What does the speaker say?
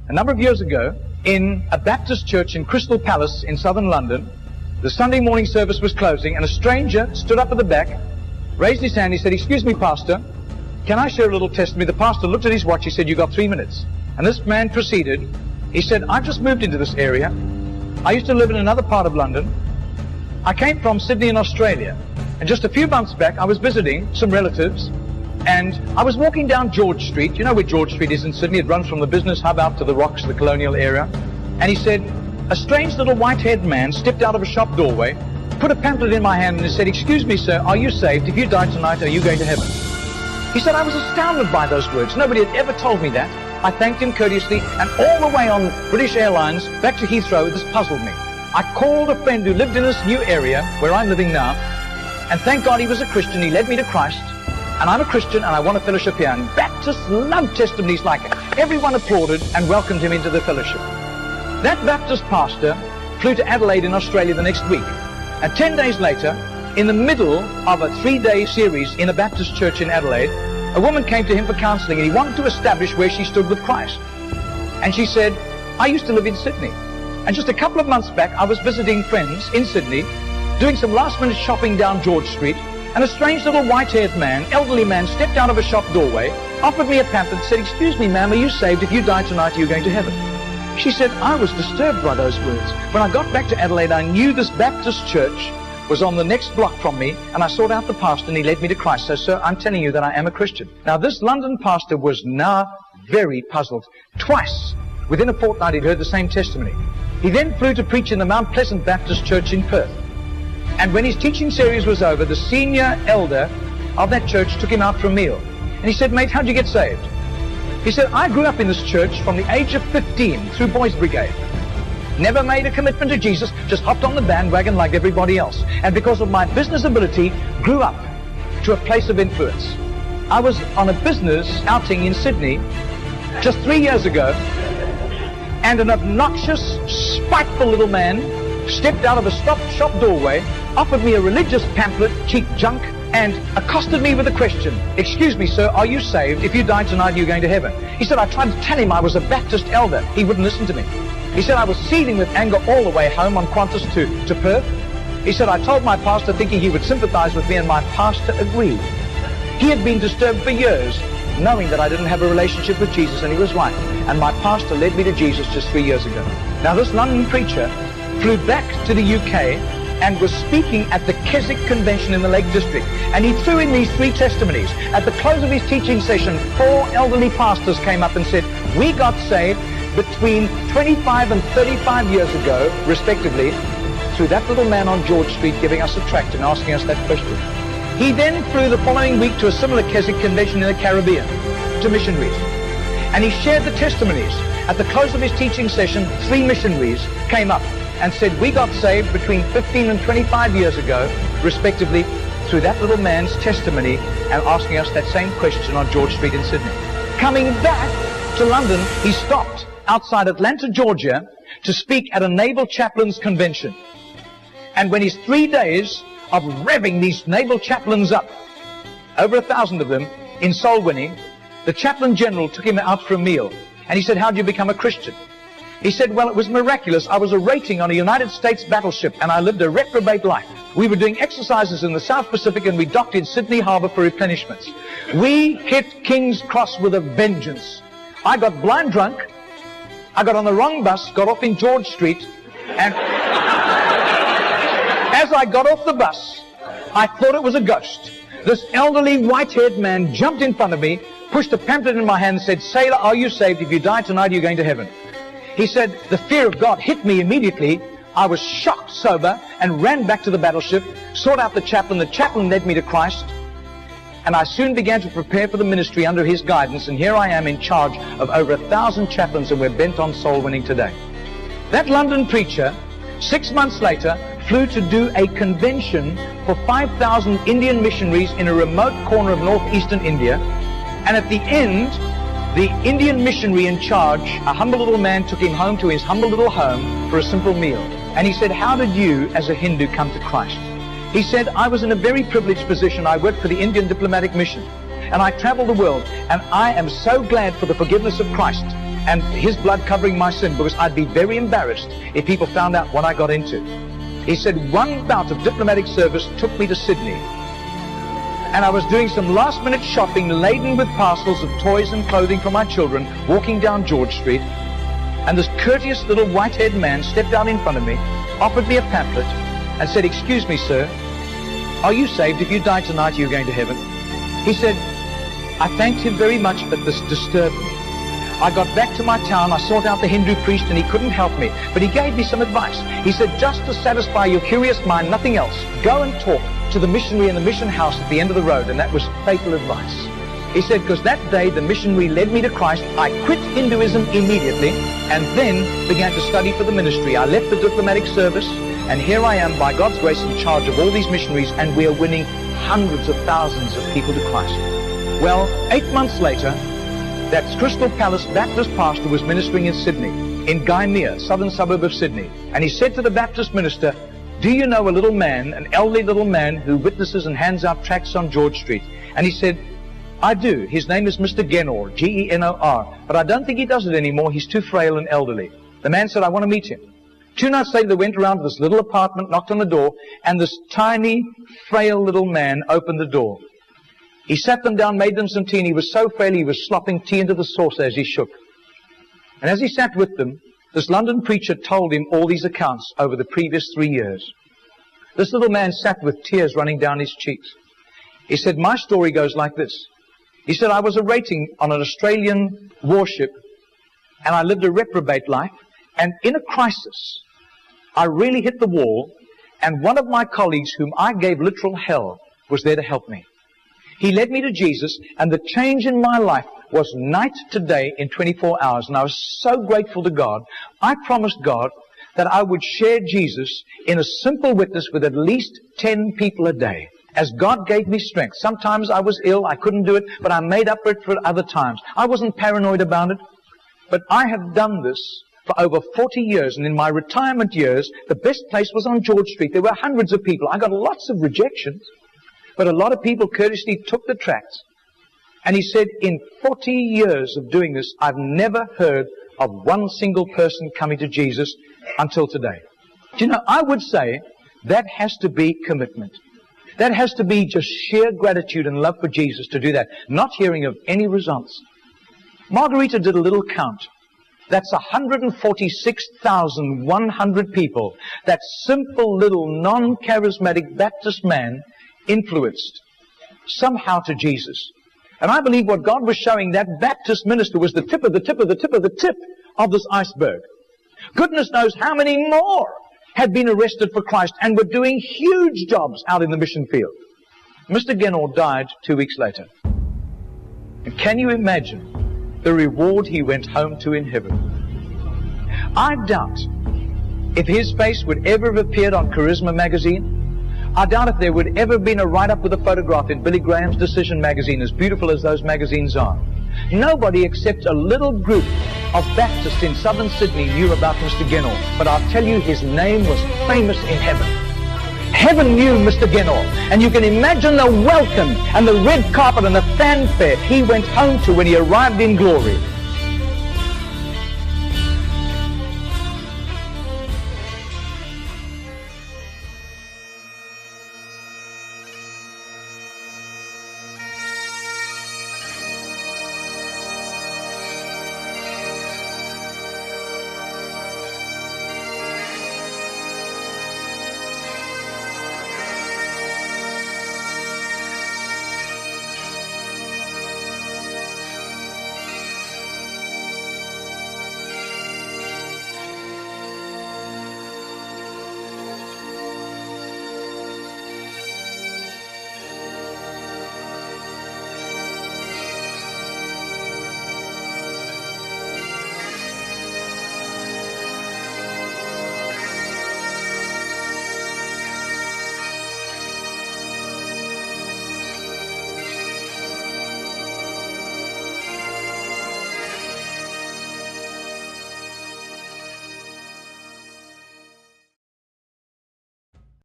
a number of years ago in a Baptist church in Crystal Palace in southern London. The Sunday morning service was closing, and a stranger stood up at the back, raised his hand. He said, "Excuse me, Pastor, can I share a little testimony?" The pastor looked at his watch. He said, "You got 3 minutes." And this man proceeded. He said, "I've just moved into this area. I used to live in another part of London. I came from Sydney in Australia. And just a few months back, I was visiting some relatives. And I was walking down George Street. You know where George Street is in Sydney? It runs from the business hub out to the Rocks, the colonial area. And he said, a strange little white-haired man stepped out of a shop doorway, put a pamphlet in my hand, and he said, "Excuse me, sir, are you saved? If you die tonight, are you going to heaven?" He said, I was astounded by those words. Nobody had ever told me that. I thanked him courteously, and all the way on British Airlines back to Heathrow, this puzzled me. I called a friend who lived in this new area where I'm living now, and thank God he was a Christian. He led me to Christ. And I'm a Christian, and I want a fellowship here. And Baptists love testimonies like it. Everyone applauded and welcomed him into the fellowship. That Baptist pastor flew to Adelaide in Australia the next week. And 10 days later, in the middle of a 3-day series in a Baptist church in Adelaide, a woman came to him for counseling, and he wanted to establish where she stood with Christ. And she said, "I used to live in Sydney. And just a couple of months back, I was visiting friends in Sydney, doing some last-minute shopping down George Street, and a strange little white-haired man, elderly man, stepped out of a shop doorway, offered me a pamphlet, said, 'Excuse me, ma'am, are you saved? If you die tonight, are you going to heaven?'" She said, "I was disturbed by those words. When I got back to Adelaide, I knew this Baptist church was on the next block from me, and I sought out the pastor, and he led me to Christ. So, sir, I'm telling you that I am a Christian." Now, this London pastor was now very puzzled. Twice, within a fortnight, he'd heard the same testimony. He then flew to preach in the Mount Pleasant Baptist Church in Perth. And when his teaching series was over, the senior elder of that church took him out for a meal. And he said, "Mate, how'd you get saved?" He said, "I grew up in this church from the age of 15 through Boys Brigade. Never made a commitment to Jesus, just hopped on the bandwagon like everybody else. And because of my business ability, grew up to a place of influence. I was on a business outing in Sydney just 3 years ago, and an obnoxious, spiteful little man stepped out of a shop doorway, offered me a religious pamphlet, cheap junk, and accosted me with a question. "Excuse me, sir, are you saved? If you die tonight, you're going to heaven." He said, I tried to tell him I was a Baptist elder. He wouldn't listen to me. He said, I was seething with anger all the way home on Qantas to Perth. He said, I told my pastor thinking he would sympathize with me, and my pastor agreed. He had been disturbed for years, knowing that I didn't have a relationship with Jesus, and he was right. And my pastor led me to Jesus just 3 years ago. Now, this London preacher flew back to the UK and was speaking at the Keswick Convention in the Lake District. And he threw in these 3 testimonies. At the close of his teaching session, 4 elderly pastors came up and said, "We got saved between 25 and 35 years ago, respectively, through that little man on George Street giving us a tract and asking us that question." He then flew the following week to a similar Keswick Convention in the Caribbean, to missionaries. And he shared the testimonies. At the close of his teaching session, 3 missionaries came up and said, "We got saved between 15 and 25 years ago, respectively, through that little man's testimony and asking us that same question on George Street in Sydney." Coming back to London, he stopped outside Atlanta, Georgia, to speak at a naval chaplains convention. And when his 3 days of revving these naval chaplains up, over 1,000 of them, in soul winning, the chaplain general took him out for a meal. And he said, "How did you become a Christian?" He said, "Well, it was miraculous. I was a rating on a United States battleship, and I lived a reprobate life. We were doing exercises in the South Pacific, and we docked in Sydney Harbor for replenishments. We hit King's Cross with a vengeance. I got blind drunk. I got on the wrong bus, got off in George Street, and as I got off the bus, I thought it was a ghost. This elderly white-haired man jumped in front of me, pushed a pamphlet in my hand and said, 'Sailor, are you saved? If you die tonight, you're going to heaven.' He said, the fear of God hit me immediately. I was shocked sober and ran back to the battleship, sought out the chaplain. The chaplain led me to Christ, and I soon began to prepare for the ministry under his guidance, and here I am in charge of over 1,000 chaplains, and we're bent on soul winning today." That London preacher, 6 months later, flew to do a convention for 5,000 Indian missionaries in a remote corner of northeastern India, and at the end, the Indian missionary in charge, a humble little man, took him home to his humble little home for a simple meal. And he said, "How did you, as a Hindu, come to Christ?" He said, "I was in a very privileged position. I worked for the Indian diplomatic mission, and I traveled the world, and I am so glad for the forgiveness of Christ and his blood covering my sin, because I'd be very embarrassed if people found out what I got into. He said one bout of diplomatic service took me to Sydney, and I was doing some last-minute shopping laden with parcels of toys and clothing for my children, walking down George Street, and this courteous little white-haired man stepped out in front of me, offered me a pamphlet, and said, "Excuse me, sir, are you saved? If you die tonight, are you going to heaven?" He said, I thanked him very much, but this disturbed me. I got back to my town, I sought out the Hindu priest, and he couldn't help me, but he gave me some advice. He said, just to satisfy your curious mind, nothing else, go and talk to the missionary in the mission house at the end of the road. And that was fatal advice. He said, because that day the missionary led me to Christ, I quit Hinduism immediately and then began to study for the ministry. I left the diplomatic service, and here I am, by God's grace, in charge of all these missionaries, and we are winning hundreds of thousands of people to Christ. Well, 8 months later, that Crystal Palace Baptist pastor was ministering in Sydney, in Gymea, southern suburb of Sydney. And he said to the Baptist minister, do you know a little man, an elderly little man who witnesses and hands out tracts on George Street? And he said, I do. His name is Mr. Genor, G-E-N-O-R. But I don't think he does it anymore. He's too frail and elderly. The man said, I want to meet him. 2 nights later, they went around to this little apartment, knocked on the door, and this tiny, frail little man opened the door. He sat them down, made them some tea, and he was so frail he was slopping tea into the saucer as he shook. And as he sat with them, this London preacher told him all these accounts over the previous 3 years. This little man sat with tears running down his cheeks. He said, my story goes like this. He said, I was a rating on an Australian warship, and I lived a reprobate life, and in a crisis, I really hit the wall, and one of my colleagues, whom I gave literal hell, was there to help me. He led me to Jesus, and the change in my life was night to day in 24 hours. And I was so grateful to God. I promised God that I would share Jesus in a simple witness with at least 10 people a day, as God gave me strength. Sometimes I was ill, I couldn't do it, but I made up for it for other times. I wasn't paranoid about it, but I have done this for over 40 years, and in my retirement years, the best place was on George Street. There were hundreds of people. I got lots of rejections. But a lot of people courteously took the tracts. And he said, in 40 years of doing this, I've never heard of one single person coming to Jesus until today. Do you know, I would say that has to be commitment. That has to be just sheer gratitude and love for Jesus to do that, not hearing of any results. Margarita did a little count. That's 146,100 people. That simple little non-charismatic Baptist man influenced somehow to Jesus. And I believe what God was showing that Baptist minister was the tip of the tip of the tip of the tip of this iceberg. Goodness knows how many more had been arrested for Christ and were doing huge jobs out in the mission field. Mr. Genor died 2 weeks later. And can you imagine the reward he went home to in heaven? I doubt if his face would ever have appeared on Charisma magazine. I doubt if there would ever have been a write-up with a photograph in Billy Graham's Decision magazine, as beautiful as those magazines are. Nobody except a little group of Baptists in southern Sydney knew about Mr. Genor. But I'll tell you, his name was famous in heaven. Heaven knew Mr. Genor. And you can imagine the welcome and the red carpet and the fanfare he went home to when he arrived in glory.